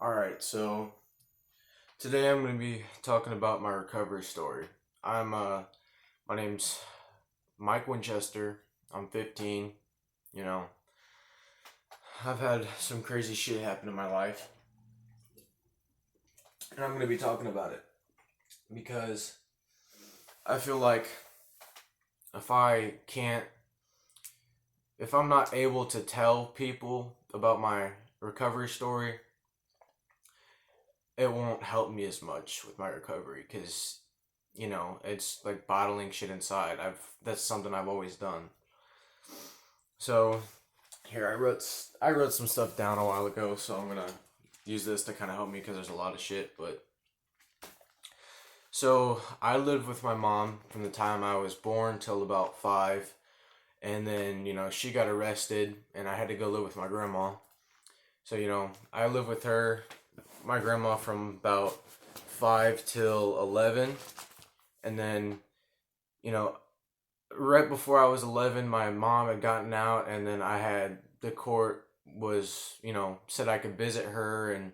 Alright, so today I'm going to be talking about my recovery story. My name's Mike Winchester. I'm 15. You know, I've had some crazy shit happen in my life, and I'm going to be talking about it because I feel like if I can't, if I'm not able to tell people about my recovery story, it won't help me as much with my recovery because it's like bottling shit inside. That's something I've always done. So here I wrote some stuff down a while ago, so I'm gonna use this to kind of help me because there's a lot of shit. But so I lived with my mom from the time I was born till about 5, and then she got arrested, and I had to go live with my grandma. So I lived with my grandma from about 5 till 11, and then you know right before I was 11, my mom had gotten out, and then the court was, said I could visit her, and,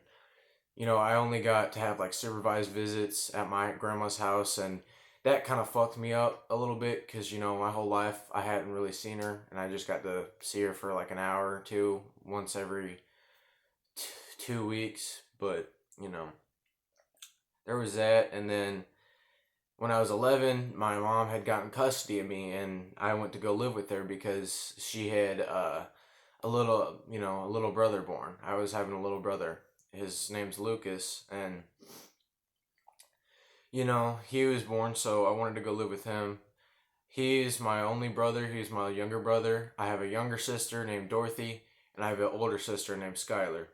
I only got to have like supervised visits at my grandma's house, and that kind of fucked me up a little bit because, my whole life I hadn't really seen her, and I just got to see her for like an hour or two once every 2 weeks. But, there was that, and then when I was 11, my mom had gotten custody of me, and I went to go live with her because she had a little brother born. I was having a little brother. His name's Lucas, and he was born, so I wanted to go live with him. He's my only brother. He's my younger brother. I have a younger sister named Dorothy, and I have an older sister named Skylar.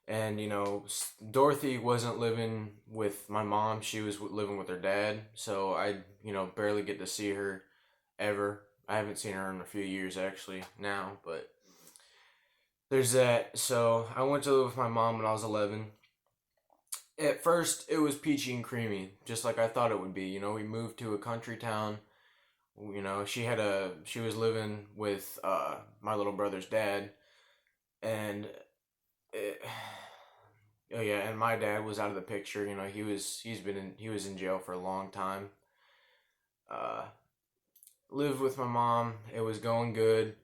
And Dorothy wasn't living with my mom. She was living with her dad, so I barely get to see her ever. I haven't seen her in a few years actually now, but there's that. So I went to live with my mom when I was 11. At first it was peachy and creamy, just like I thought it would be. We moved to a country town. She was living with my little brother's dad, and it, oh yeah, and my dad was out of the picture. He was in jail for a long time. Uh, Lived with my mom. It was going good,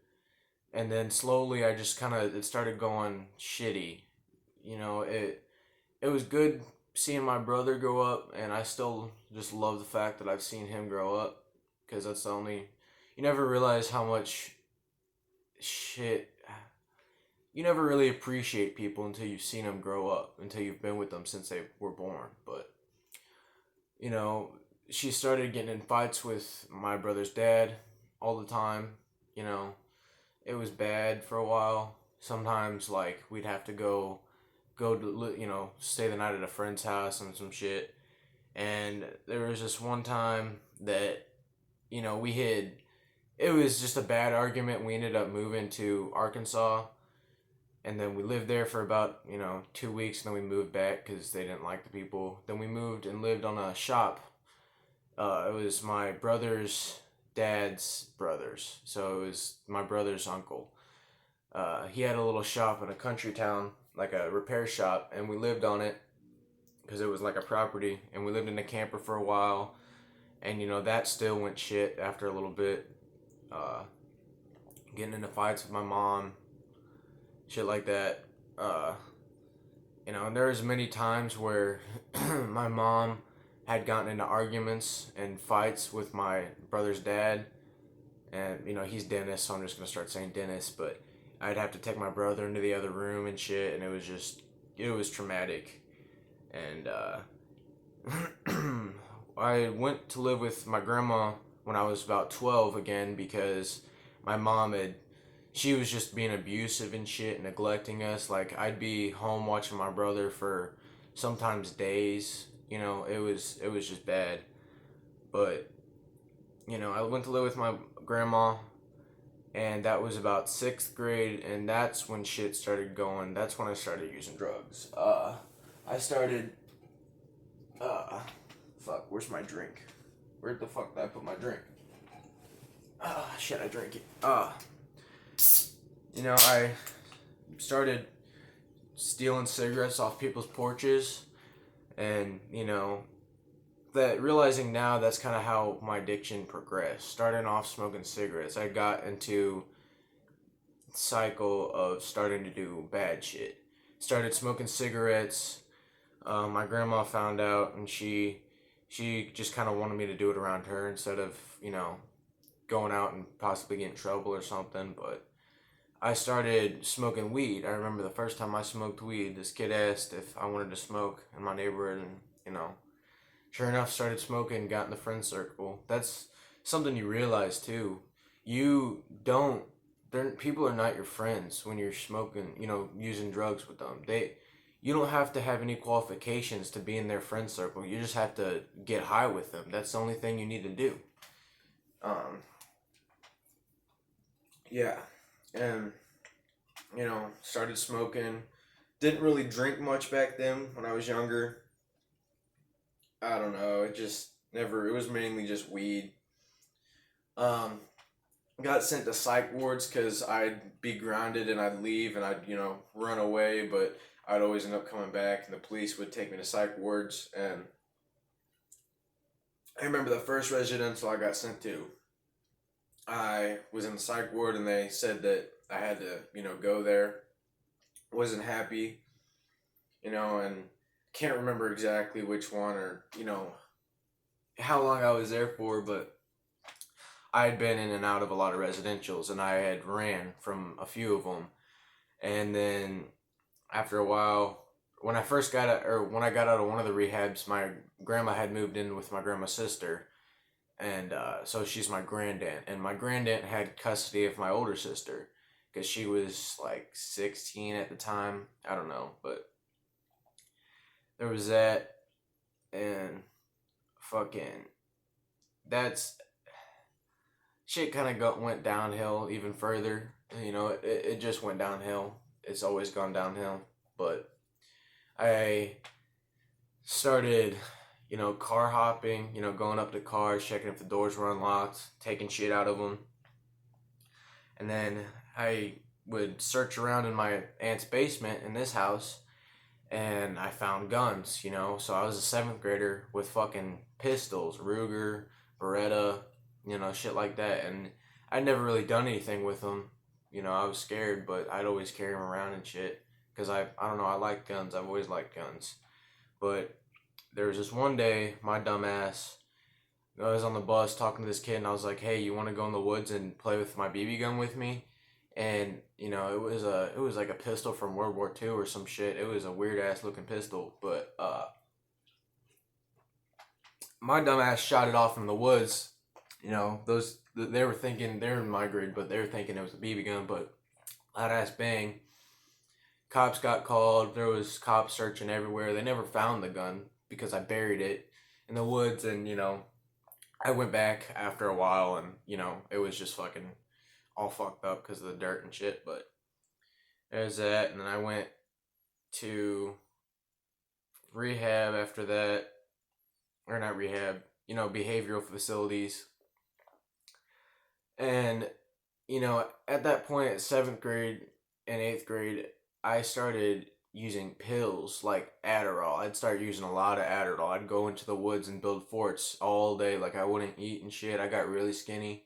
and then slowly I just it started going shitty. It was good seeing my brother grow up, and I still just love the fact that I've seen him grow up because that's the only. You never realize how much shit. You never really appreciate people until you've seen them grow up, until you've been with them since they were born. But you know, she started getting in fights with my brother's dad all the time. You know, it was bad for a while. Sometimes like we'd have to go to stay the night at a friend's house and some shit. And there was this one time that we had, it was just a bad argument. We ended up moving to Arkansas, and then we lived there for about 2 weeks, and then we moved back because they didn't like the people. Then we moved and lived on a shop. It was my brother's dad's brothers, so it was my brother's uncle. He had a little shop in a country town, like a repair shop, and we lived on it because it was like a property. And we lived in a camper for a while, and that still went shit after a little bit. Uh, Getting into fights with my mom, shit like that. Uh, and there was many times where my mom had gotten into arguments and fights with my brother's dad, and he's Dennis, so I'm just gonna start saying Dennis. But I'd have to take my brother into the other room and shit, and it was traumatic. And I went to live with my grandma when I was about 12 again because my mom had she was just being abusive and shit, neglecting us. Like I'd be home watching my brother for sometimes days. It was just bad. But I went to live with my grandma, and that was about 6th grade, and that's when shit started going. That's when I started using drugs. I started. Fuck. Where's my drink? Where the fuck did I put my drink? Shit. I drank it. I started stealing cigarettes off people's porches, and that realizing now that's kind of how my addiction progressed. Starting off smoking cigarettes, I got into cycle of starting to do bad shit. Started smoking cigarettes. My grandma found out, and she just kind of wanted me to do it around her instead of going out and possibly get in trouble or something. But I started smoking weed. I remember the first time I smoked weed, this kid asked if I wanted to smoke in my neighborhood, and sure enough, started smoking, got in the friend circle. That's something you realize too. You don't. People are not your friends when you're smoking. Using drugs with them. You don't have to have any qualifications to be in their friend circle. You just have to get high with them. That's the only thing you need to do. Yeah, and started smoking. Didn't really drink much back then when I was younger. I don't know. It just never. It was mainly just weed. Um, got sent to psych wards because I'd be grounded and I'd leave and I'd run away, but I'd always end up coming back, and the police would take me to psych wards. And I remember the first residential I got sent to. I was in the psych ward and they said that I had to go there. Wasn't happy, and can't remember exactly which one or how long I was there for, but I had been in and out of a lot of residentials, and I had ran from a few of them. And then after a while, when I got out of one of the rehabs, my grandma had moved in with my grandma's sister, and so she's my granddaunt, and my granddaunt had custody of my older sister because she was like 16 at the time. I don't know, but there was that, and fucking that's shit kind of went downhill even further. It just went downhill. It's always gone downhill. But I started, car hopping, going up to cars, checking if the doors were unlocked, taking shit out of them. And then I would search around in my aunt's basement in this house, and I found guns, So I was a 7th grader with fucking pistols, Ruger, Beretta, shit like that. And I'd never really done anything with them. I was scared, but I'd always carry them around and shit. Because I don't know, I like guns. I've always liked guns. But there was this one day, my dumbass, I was on the bus talking to this kid, and I was like, hey, you want to go in the woods and play with my BB gun with me? And, it was like a pistol from World War II or some shit. It was a weird ass looking pistol. But, my dumbass shot it off in the woods. They were thinking, they're in my grade, but they were thinking it was a BB gun, but loud ass bang. Cops got called. There was cops searching everywhere. They never found the gun because I buried it in the woods, and I went back after a while, and it was just fucking all fucked up because of the dirt and shit. But there's that, and then I went to rehab after that, or not rehab, behavioral facilities. And at that point, at 7th grade and 8th grade, I started using pills like Adderall. I'd start using a lot of Adderall. I'd go into the woods and build forts all day. Like, I wouldn't eat and shit. I got really skinny.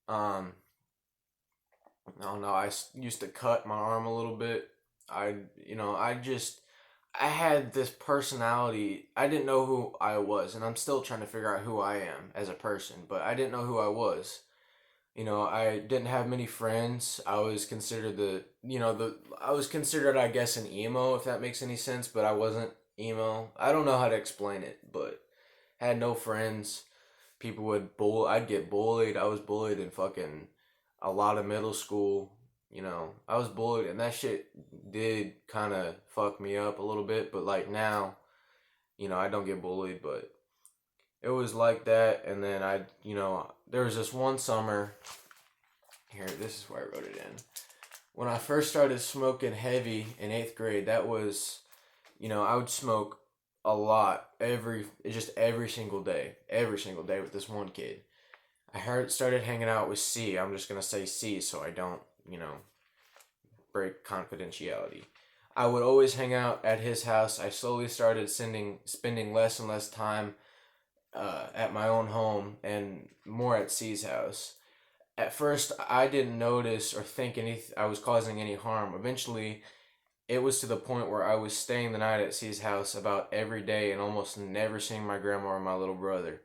I don't know. I used to cut my arm a little bit. I had this personality. I didn't know who I was, and I'm still trying to figure out who I am as a person, but I didn't know who I was. I didn't have many friends. I was considered I was considered, I guess, an emo, if that makes any sense, but I wasn't emo. I don't know how to explain it, but had no friends. People would I'd get bullied. I was bullied in fucking a lot of middle school. I was bullied, and that shit did kind of fuck me up a little bit, but like now, I don't get bullied, but it was like that. And then there was this one summer. Here, this is where I wrote it in. When I first started smoking heavy in 8th grade, that was, I would smoke a lot every single day with this one kid. I started hanging out with C. I'm just gonna say C so I don't, break confidentiality. I would always hang out at his house. I slowly started spending less and less time at my own home and more at C's house. At first, I didn't notice or think I was causing any harm. Eventually, it was to the point where I was staying the night at C's house about every day and almost never seeing my grandma or my little brother.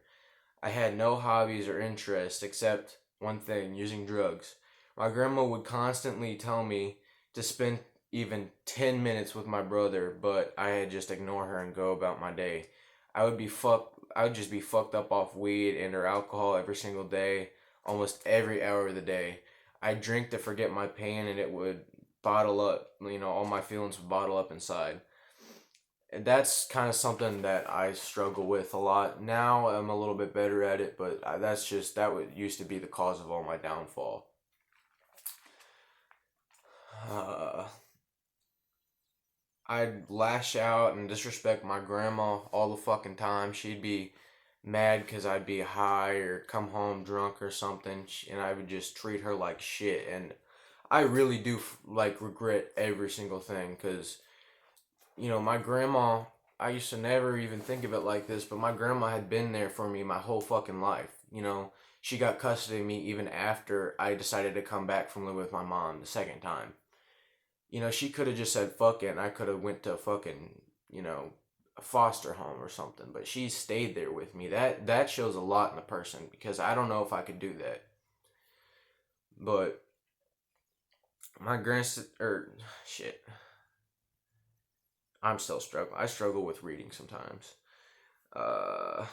I had no hobbies or interests except one thing, using drugs. My grandma would constantly tell me to spend even 10 minutes with my brother, but I had just ignore her and go about my day. I would just be fucked up off weed and or alcohol every single day, almost every hour of the day. I'd drink to forget my pain and it would bottle up, all my feelings would bottle up inside. And that's kind of something that I struggle with a lot. Now I'm a little bit better at it, but that would used to be the cause of all my downfall. Uh, I'd lash out and disrespect my grandma all the fucking time. She'd be mad because I'd be high or come home drunk or something, and I would just treat her like shit. And I really do like regret every single thing because my grandma, I used to never even think of it like this, but my grandma had been there for me my whole fucking life. She got custody of me even after I decided to come back from living with my mom the second time. She could have just said fuck it and I could have went to a fucking, a foster home or something, but she stayed there with me. That shows a lot in a person because I don't know if I could do that. But my grandson or shit, I'm still struggling. I struggle with reading sometimes. Uh,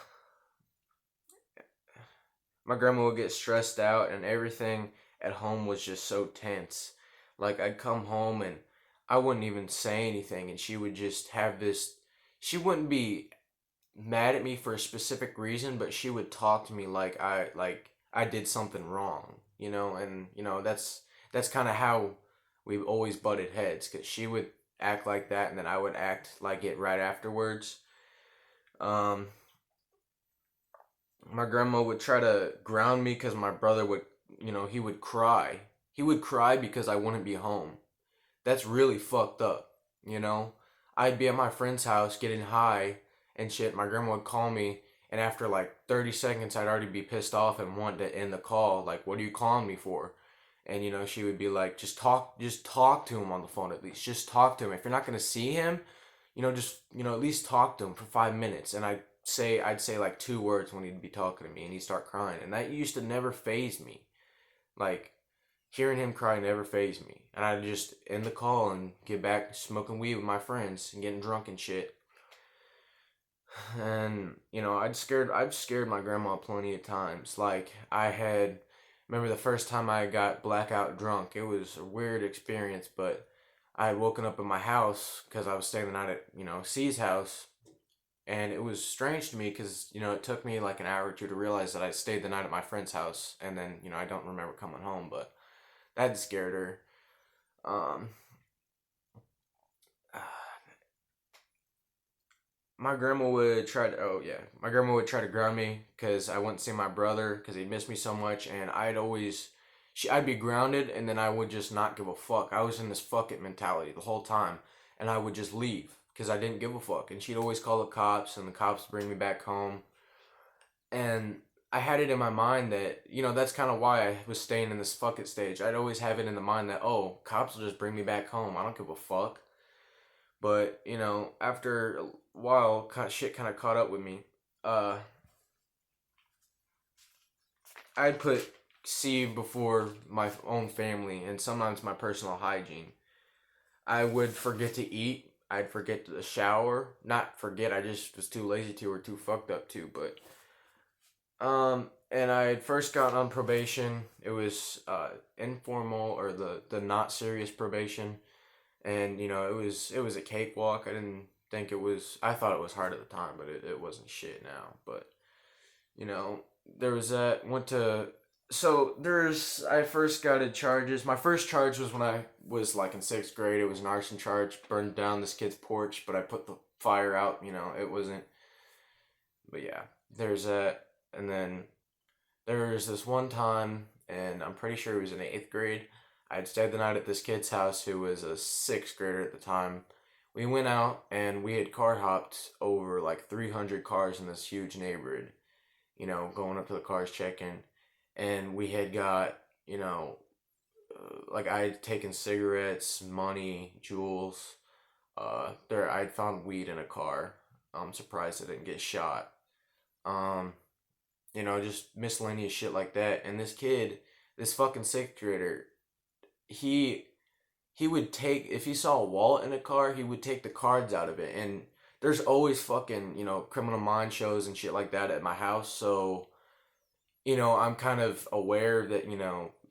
my grandma would get stressed out, and everything at home was just so tense. Like, I'd come home and I wouldn't even say anything, and she would just have this. She wouldn't be mad at me for a specific reason, but she would talk to me like I did something wrong, and that's kind of how we always butted heads because she would act like that, and then I would act like it right afterwards. Um, my grandma would try to ground me because my brother would, he would cry. He would cry because I wouldn't be home. That's really fucked up, you know? I'd be at my friend's house getting high and shit. My grandma would call me, and after like 30 seconds, I'd already be pissed off and want to end the call. Like, what are you calling me for? And, she would be like, just talk to him on the phone at least. Just talk to him. If you're not going to see him, just, at least talk to him for 5 minutes. And I'd say like two words when he'd be talking to me and he'd start crying. And that used to never faze me. Like, hearing him cry never fazed me. And I'd just end the call and get back smoking weed with my friends and getting drunk and shit. And, I've scared my grandma plenty of times. Like, remember the first time I got blackout drunk. It was a weird experience, but I had woken up in my house because I was staying the night at, C's house. And it was strange to me because, it took me like an hour or two to realize that I stayed the night at my friend's house. And then, I don't remember coming home, but that scared her. Um, my grandma would try to, oh yeah, my grandma would try to ground me because I wouldn't see my brother because he'd miss me so much. And I'd be grounded and then I would just not give a fuck. I was in this fuck it mentality the whole time. And I would just leave because I didn't give a fuck. And she'd always call the cops and the cops bring me back home. And I had it in my mind that, that's kind of why I was staying in this fuck it stage. I'd always have it in the mind that, oh, cops will just bring me back home. I don't give a fuck. But, after a while, shit kind of caught up with me. Uh, I'd put C before my own family and sometimes my personal hygiene. I would forget to eat. I'd forget to shower. Not forget, I just was too lazy to or too fucked up to, but and I had first got on probation. It was informal or the not serious probation, and it was a cakewalk. I didn't think it was. I thought it was hard at the time, but it wasn't shit now. But there was that went to. So I first got in charges. My first charge was when I was like in sixth grade. It was an arson charge, burned down this kid's porch, but I put the fire out. It wasn't. But yeah, there's that, and then there was this one time, and I'm pretty sure it was in the eighth grade. I had stayed the night at this kid's house who was a sixth grader at the time. We went out and we had car hopped over like 300 cars in this huge neighborhood, going up to the cars checking. And we had got, like I had taken cigarettes, money, jewels. I'd found weed in a car. I'm surprised I didn't get shot. Um, just miscellaneous shit like that. And this kid, this fucking sixth grader, he he would take if he saw a wallet in a car, he would take the cards out of it. And there's always fucking criminal mind shows and shit like that at my house, so I'm kind of aware that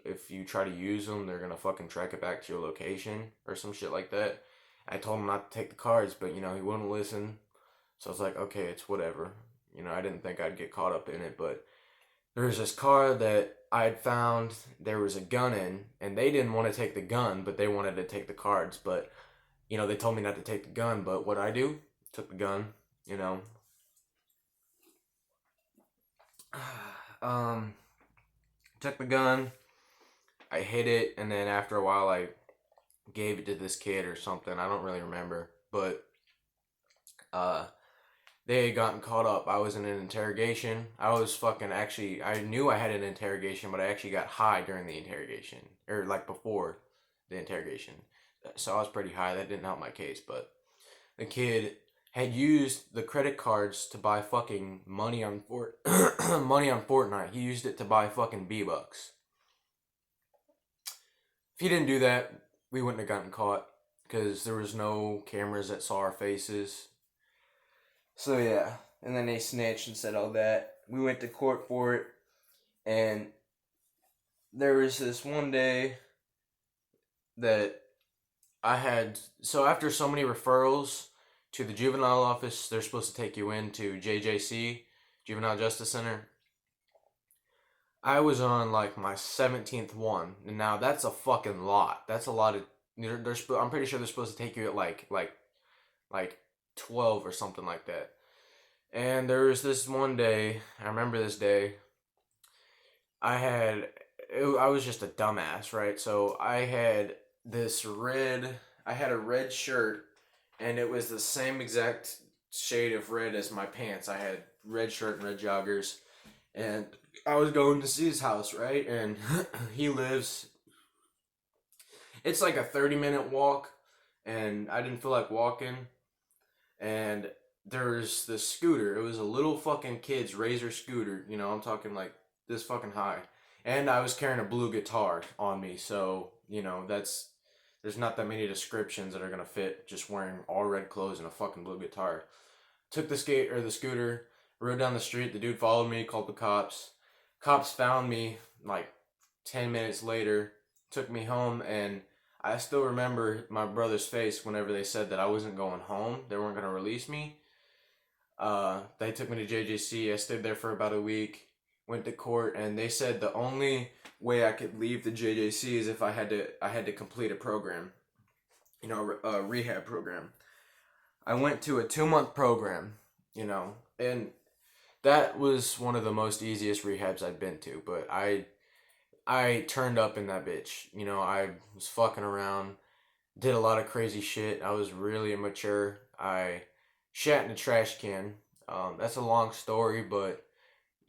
if you try to use them, they're gonna fucking track it back to your location or some shit like that. I told him not to take the cards, but he wouldn't listen. So I was like, okay, it's whatever. I didn't think I'd get caught up in it, but there was this car that I had found there was a gun in, and they didn't want to take the gun, but they wanted to take the cards. But they told me not to take the gun. But what I do, took the gun. You know, um, took the gun. I hid it, and then after a while, I gave it to this kid or something. I don't really remember, but uh, they had gotten caught up. I was in an interrogation. I was fucking actually, I knew I had an interrogation, but I actually got high during the interrogation. Or like before the interrogation. So I was pretty high. That didn't help my case, but the kid had used the credit cards to buy fucking money on money on Fortnite. He used it to buy fucking V-Bucks. If he didn't do that, we wouldn't have gotten caught because there was no cameras that saw our faces. So yeah, and then they snitched and said all that. We went to court for it, and there was this one day that I had. So after so many referrals to the juvenile office, they're supposed to take you into JJC, Juvenile Justice Center. I was on like my 17th one, and now that's a fucking lot. That's a lot of. I'm pretty sure they're supposed to take you at like 12 or something like that. And there was this one day, I remember this day, I was just a dumbass, right? So I had a red shirt, and it was the same exact shade of red as my pants. I had red shirt and red joggers, and I was going to see his house, right? And he lives, it's like a 30-minute walk, and I didn't feel like walking, and there's this scooter. It was a little fucking kid's Razor scooter. I'm talking like this fucking high. And I was carrying a blue guitar on me, so, there's not that many descriptions that are gonna fit just wearing all red clothes and a fucking blue guitar. Took the scooter, rode down the street, the dude followed me, called the cops. Cops found me like 10 minutes later, took me home, and I still remember my brother's face whenever they said that I wasn't going home. They weren't gonna release me. They took me to JJC. I stayed there for about a week. Went to court, and they said the only way I could leave the JJC is if I had to complete a program, a rehab program. I went to a 2-month program, and that was one of the most easiest rehabs I'd been to. But I turned up in that bitch. I was fucking around, did a lot of crazy shit. I was really immature. I shat in a trash can. That's a long story, but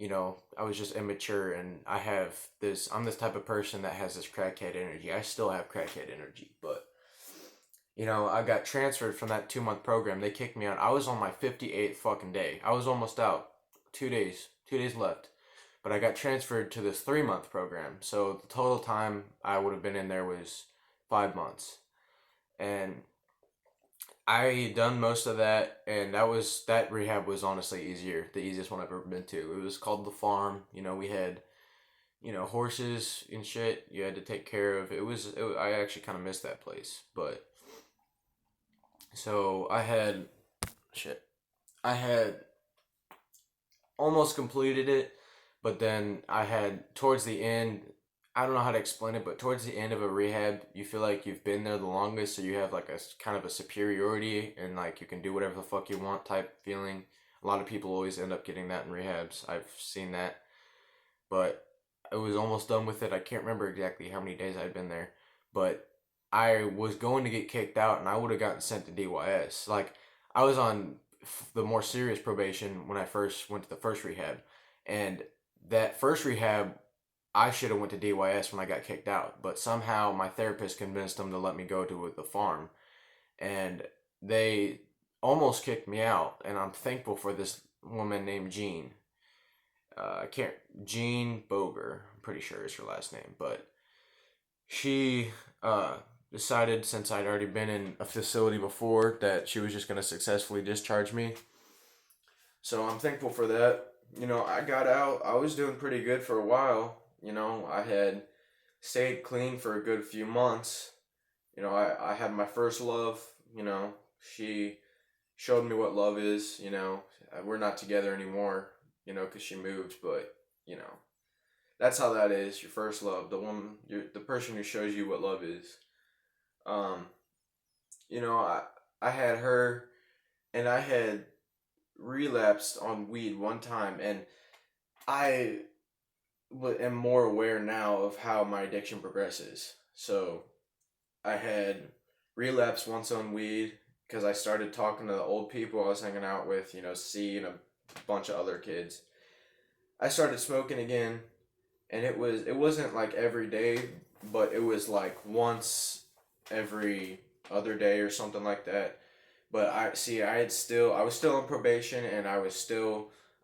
I was just immature, and I'm this type of person that has this crackhead energy. I still have crackhead energy, but I got transferred from that 2-month program. They kicked me out. I was on my 58th fucking day. I was almost out. 2 days left. But I got transferred to this 3-month program. So the total time I would have been in there was 5 months. And I done most of that, and that rehab was honestly easier, the easiest one I've ever been to. It was called the farm. We had horses and shit. You had to take care of. I actually kind of missed that place, but so I had almost completed it, but then I had towards the end. I don't know how to explain it, but towards the end of a rehab, you feel like you've been there the longest, so you have like a kind of a superiority, and like you can do whatever the fuck you want type feeling. A lot of people always end up getting that in rehabs. I've seen that, but I was almost done with it. I can't remember exactly how many days I'd been there, but I was going to get kicked out, and I would have gotten sent to DYS. Like, I was on the more serious probation when I first went to the first rehab, and that first rehab, I should have went to DYS when I got kicked out, but somehow my therapist convinced them to let me go to the farm, and they almost kicked me out. And I'm thankful for this woman named Jean. I can't Jean Boger. I'm pretty sure is her last name, but she uh, decided, since I'd already been in a facility before, that she was just going to successfully discharge me. So I'm thankful for that. I got out. I was doing pretty good for a while. I had stayed clean for a good few months. I had my first love. She showed me what love is. We're not together anymore, because she moved, but, that's how that is. Your first love, the person who shows you what love is. Um, I had her, and I had relapsed on weed one time, and I am more aware now of how my addiction progresses. So I had relapsed once on weed because I started talking to the old people I was hanging out with, C and a bunch of other kids. I started smoking again, and it wasn't like every day, but it was like once every other day or something like that. But I was still on probation, and I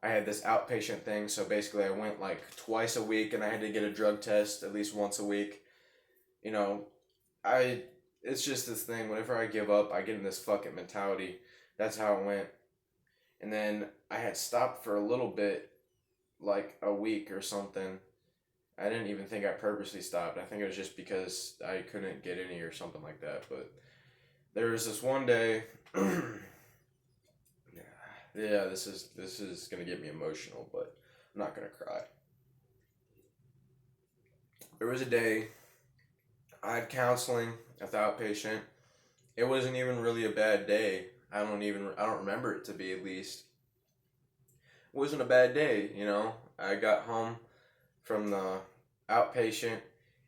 had this outpatient thing. So basically, I went like twice a week, and I had to get a drug test at least once a week. You know, I it's just this thing. Whenever I give up, I get in this fucking mentality. That's how it went. And then I had stopped for a little bit, like a week or something. I didn't even think I purposely stopped. I think it was just because I couldn't get any or something like that. But there was this one day. Yeah, this is gonna get me emotional, but I'm not gonna cry. There was a day I had counseling at the outpatient. It wasn't even really a bad day. I don't remember it to be, at least. It wasn't a bad day. I got home from the outpatient,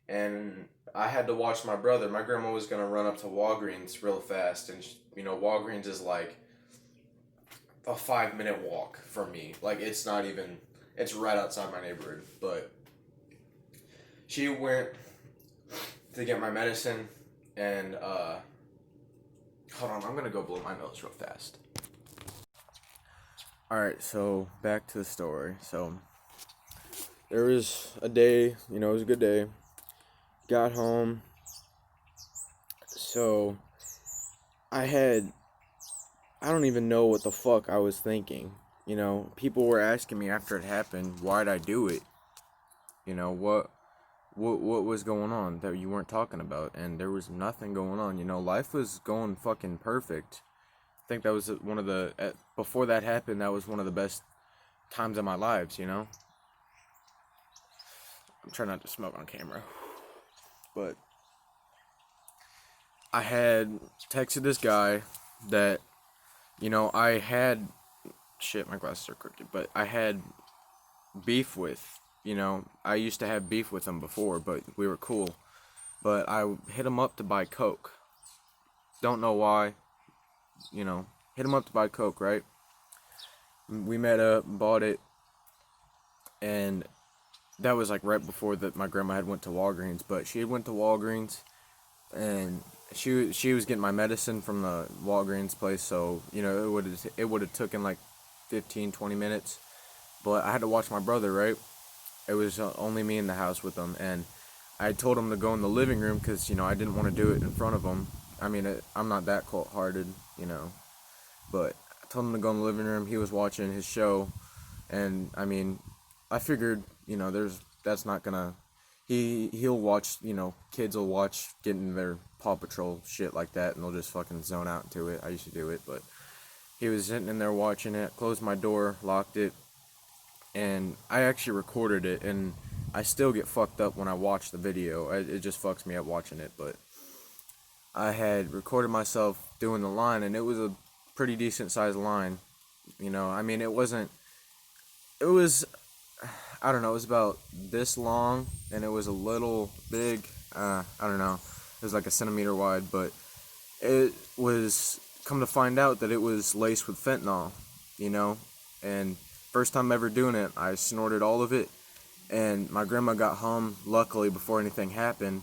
and I had to watch my brother. My grandma was gonna run up to Walgreens real fast, and Walgreens is like a 5 minute walk from me. Like, it's not even. It's right outside my neighborhood. But she went to get my medicine, and hold on, I'm gonna go blow my nose real fast. All right, so back to the story. So there was a day, it was a good day. Got home. So I don't even know what the fuck I was thinking. People were asking me after it happened, why'd I do it? What was going on that you weren't talking about? And there was nothing going on. Life was going fucking perfect. I think that was one of the, before that happened, that was one of the best times of my lives, I'm trying not to smoke on camera. But I had texted this guy that, I had, shit, my glasses are crooked, but I had beef with. I used to have beef with him before, but we were cool. But I hit him up to buy Coke. Don't know why. Hit him up to buy Coke, right? We met up, bought it, and that was like right before that my grandma had went to Walgreens. But she had went to Walgreens, and she was getting my medicine from the Walgreens place, so it would have taken like 15-20 minutes. But I had to watch my brother, right? It was only me in the house with him, and I told him to go in the living room because I didn't want to do it in front of him. I mean, I'm not that cold-hearted, but I told him to go in the living room. He was watching his show, and I mean, I figured that's not gonna. He'll watch, kids will watch getting their Paw Patrol shit like that, and they'll just fucking zone out into it. I used to do it, but he was sitting in there watching it. Closed my door, locked it. And I actually recorded it, and I still get fucked up when I watch the video. It just fucks me up watching it, but I had recorded myself doing the line, and it was a pretty decent sized line. I mean, it was, I don't know, it was about this long, and it was a little big. I don't know. It was like a centimeter wide, but it was, come to find out that it was laced with fentanyl, you know. And first time ever doing it, I snorted all of it, and my grandma got home luckily before anything happened.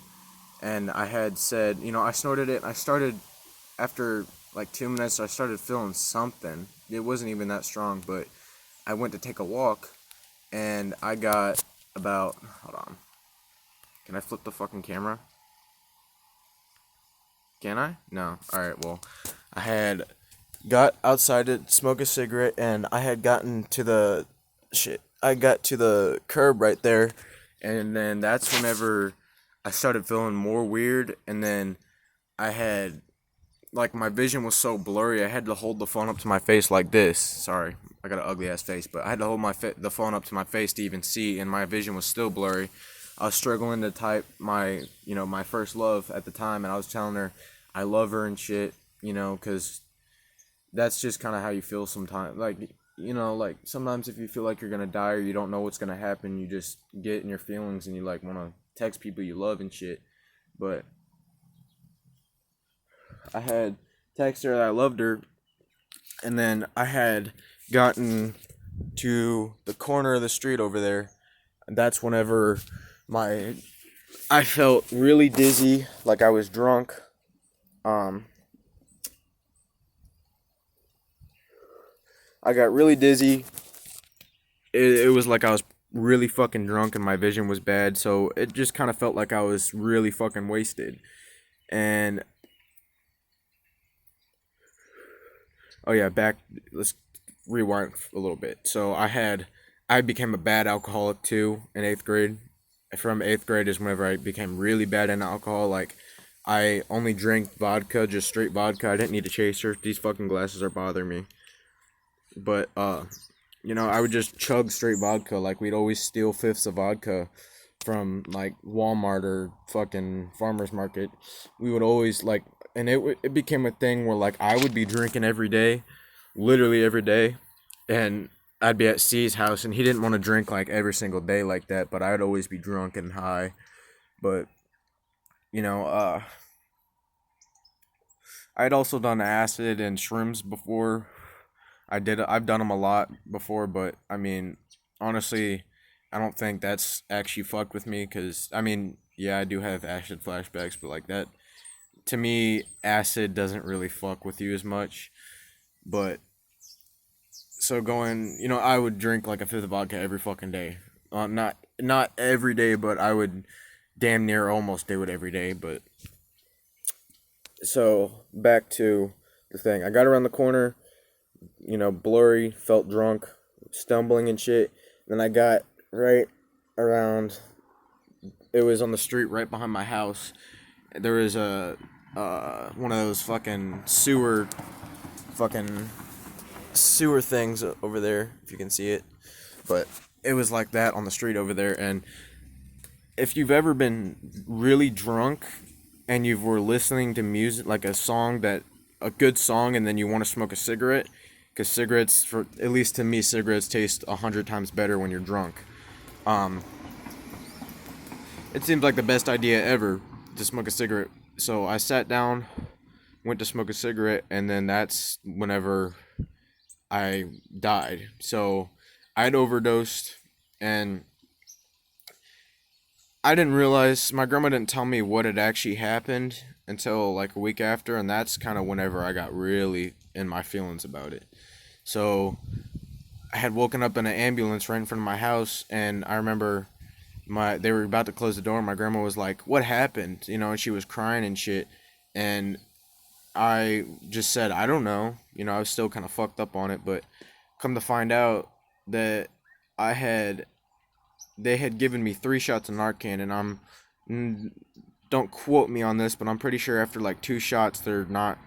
And I had said, I snorted it. I started, after like 2 minutes, I started feeling something. It wasn't even that strong, but I went to take a walk, and I got about, hold on, can I flip the fucking camera? Can I? No. Alright, well, I had got outside to smoke a cigarette, and I had gotten to the, I got to the curb right there, and then that's whenever I started feeling more weird, and then I had, like, my vision was so blurry, I had to hold the phone up to my face like this. Sorry, I got an ugly ass face, but I had to hold the phone up to my face to even see, and my vision was still blurry. I was struggling to type my first love at the time, and I was telling her I love her and shit, because that's just kind of how you feel sometimes. Like, like sometimes if you feel like you're gonna die or you don't know what's gonna happen, you just get in your feelings and you like want to text people you love and shit. But I had texted her that I loved her, and then I had gotten to the corner of the street over there, and that's whenever I felt really dizzy, like I was drunk. I got really dizzy. It was like I was really fucking drunk and my vision was bad, so it just kind of felt like I was really fucking wasted. And oh yeah, let's rewind a little bit. So I became a bad alcoholic too in 8th grade. From 8th grade is whenever I became really bad in alcohol. Like, I only drank vodka, just straight vodka. I didn't need a chaser. These fucking glasses are bothering me. But I would just chug straight vodka. Like, we'd always steal fifths of vodka from like Walmart or fucking farmers market. We would always like, and it became a thing where like I would be drinking every day, literally every day, and I'd be at C's house, and he didn't want to drink like every single day like that, but I'd always be drunk and high. But you know, I'd also done acid and shrooms before. I've done them a lot before, but I mean, honestly, I don't think that's actually fucked with me, because I mean, yeah, I do have acid flashbacks, but like that, to me, acid doesn't really fuck with you as much. But so going, I would drink like a fifth of vodka every fucking day. Not every day, but I would damn near almost do it every day. But so back to the thing, I got around the corner, blurry, felt drunk, stumbling and shit. Then I got right around. It was on the street right behind my house. There was a one of those fucking sewer things over there, if you can see it. But it was like that on the street over there. And if you've ever been really drunk and you were listening to music, like a good song, and then you want to smoke a cigarette, because cigarettes, for at least to me, cigarettes taste 100 times better when you're drunk. It seems like the best idea ever to smoke a cigarette. So I sat down, went to smoke a cigarette, and then that's whenever I died. So I'd overdosed, and I didn't realize, my grandma didn't tell me what had actually happened until like a week after, and that's kind of whenever I got really in my feelings about it. So I had woken up in an ambulance right in front of my house, and I remember they were about to close the door, and my grandma was like, "What happened?" And she was crying and shit, and I just said, "I don't know." I was still kind of fucked up on it, but come to find out that I had they had given me 3 shots of Narcan, and don't quote me on this, but I'm pretty sure after like 2 shots, they're not